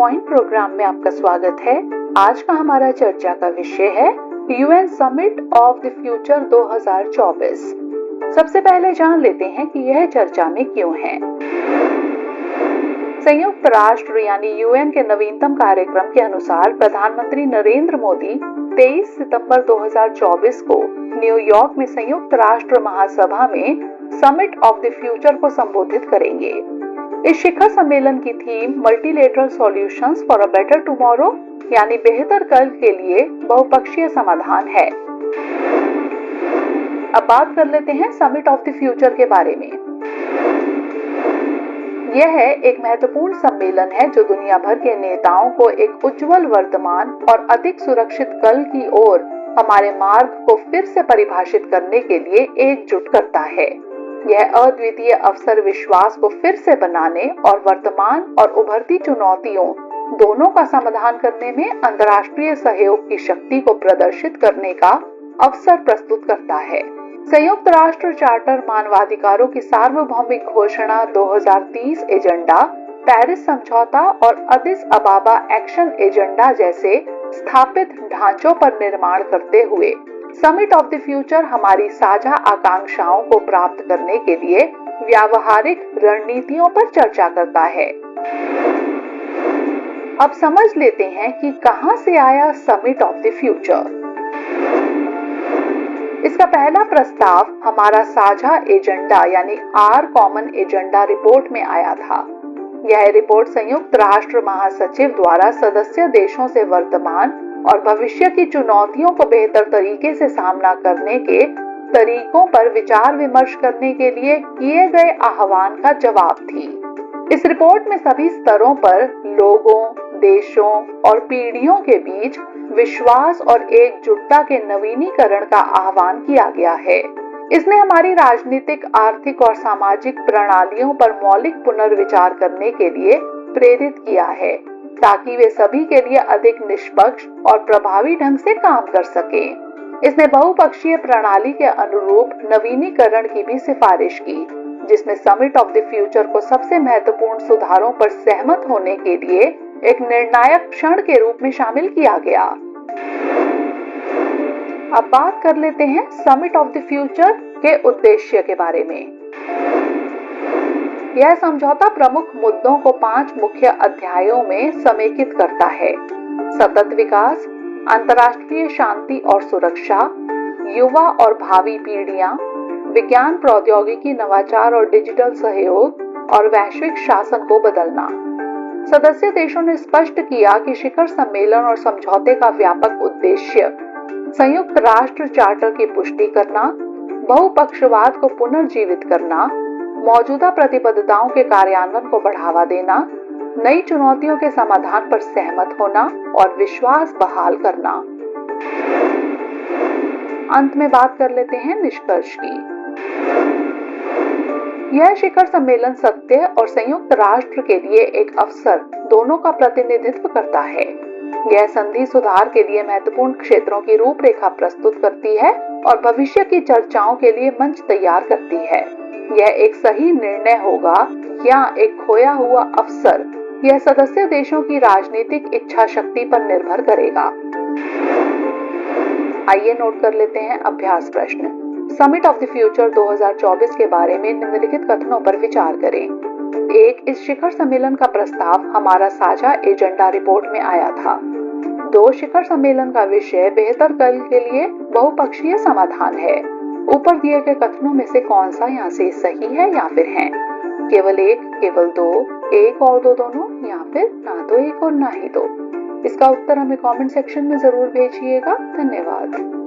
Point programme में आपका स्वागत है। आज का हमारा चर्चा का विषय है UN summit of the future 2024। सबसे पहले जान लेते हैं कि यह चर्चा में क्यों है। संयुक्त राष्ट्र यानी यूएन के नवीनतम कार्यक्रम के अनुसार प्रधानमंत्री नरेंद्र मोदी 23 सितंबर 2024 को न्यूयॉर्क में संयुक्त राष्ट्र महासभा में समिट ऑफ द फ्यूचर को संबोधित करेंगे। इस शिखर सम्मेलन की theme multilateral solutions for a better tomorrow यानी बेहतर कल के लिए बहुपक्षीय समाधान है। अब बात कर लेते हैं समिट ऑफ द फ्यूचर के बारे में। यह एक महत्वपूर्ण सम्मेलन है जो दुनिया भर के नेताओं को एक उज्जवल वर्तमान और अधिक सुरक्षित कल की ओर हमारे मार्ग को फिर से परिभाषित करने के लिए एकजुट करता है। यह अद्वितीय अवसर विश्वास को फिर से बनाने और वर्तमान और उभरती चुनौतियों दोनों का समाधान करने में अंतर्राष्ट्रीय सहयोग की शक्ति को प्रदर्शित करने का अवसर प्रस्तुत करता है। संयुक्त राष्ट्र चार्टर मानवाधिकारों की सार्वभौमिक घोषणा 2030 एजेंडा, पेरिस समझौता और अदिस अबाबा एक्शन एजेंडा जैसे स्थापित ढांचों पर निर्माण करते हुए समिट ऑफ द फ्यूचर हमारी साझा आकांक्षाओं को प्राप्त करने के लिए व्यावहारिक रणनीतियों पर चर्चा करता है। अब समझ लेते हैं कि कहां से आया समिट ऑफ द फ्यूचर। इसका पहला प्रस्ताव हमारा साझा एजेंडा यानी आर कॉमन एजेंडा रिपोर्ट में आया था। यह रिपोर्ट संयुक्त राष्ट्र महासचिव द्वारा सदस्य देशों से वर्तमान और भविष्य की चुनौतियों को बेहतर तरीके से सामना करने के तरीकों पर विचार विमर्श करने के लिए किए गए आह्वान का जवाब थी। इस रिपोर्ट में सभी स्तरों पर लोगों, देशों और पीढ़ियों के बीच विश्वास और एकजुटता के नवीनीकरण का आह्वान किया गया है। इसने हमारी राजनीतिक, आर्थिक और सामाजिक प्रणालियों पर मौलिक पुनर्विचार करने के लिए प्रेरित किया है ताकि वे सभी के लिए अधिक निष्पक्ष और प्रभावी ढंग से काम कर सकें। इसने बहुपक्षीय प्रणाली के अनुरूप नवीनीकरण की भी सिफारिश की, जिसमें समिट ऑफ द फ्यूचर को सबसे महत्वपूर्ण सुधारों पर सहमत होने के लिए एक निर्णायक क्षण के रूप में शामिल किया गया। अब बात कर लेते हैं समिट ऑफ द फ्यूचर के उद्देश्य के बारे में। यह समझौता प्रमुख मुद्दों को 5 मुख्य अध्यायों में समेकित करता है। सतत विकास, अंतर्राष्ट्रीय शांति और सुरक्षा, युवा और भावी पीढ़ियां, विज्ञान प्रौद्योगिकी नवाचार और डिजिटल सहयोग और वैश्विक शासन को बदलना। सदस्य देशों ने स्पष्ट किया कि शिखर सम्मेलन और समझौते का व्यापक उद्देश्य संयुक्त राष्ट्र चार्टर की पुष्टि करना, बहुपक्षवाद को पुनर्जीवित करना, मौजूदा प्रतिबद्धताओं के कार्यान्वयन को बढ़ावा देना, नई चुनौतियों के समाधान पर सहमत होना और विश्वास बहाल करना। अंत में बात कर लेते हैं निष्कर्ष की। यह शिखर सम्मेलन सत्य और संयुक्त राष्ट्र के लिए एक अवसर दोनों का प्रतिनिधित्व करता है। यह संधि सुधार के लिए महत्वपूर्ण क्षेत्रों की रूपरेखा प्रस्तुत करती है और भविष्य की चर्चाओं के लिए मंच तैयार करती है। यह एक सही निर्णय होगा या एक खोया हुआ अवसर, यह सदस्य देशों की राजनीतिक इच्छा शक्ति पर निर्भर करेगा। आइए नोट कर लेते हैं अभ्यास प्रश्न। समिट ऑफ द फ्यूचर 2024 के बारे में निम्नलिखित कथनों पर विचार करें। 1. इस शिखर सम्मेलन का प्रस्ताव हमारा साझा एजेंडा रिपोर्ट में आया था। 2. शिखर सम्मेलन का विषय बेहतर कल के लिए बहुपक्षीय समाधान है। ऊपर दिए गए कथनों में से कौन सा यहाँ से सही है या फिर है? केवल 1, केवल 2, 1 और 2 दोनों, या फिर ना तो 1 और ना ही 2? इसका उत्तर हमें कमेंट सेक्शन में जरूर भेजिएगा। धन्यवाद।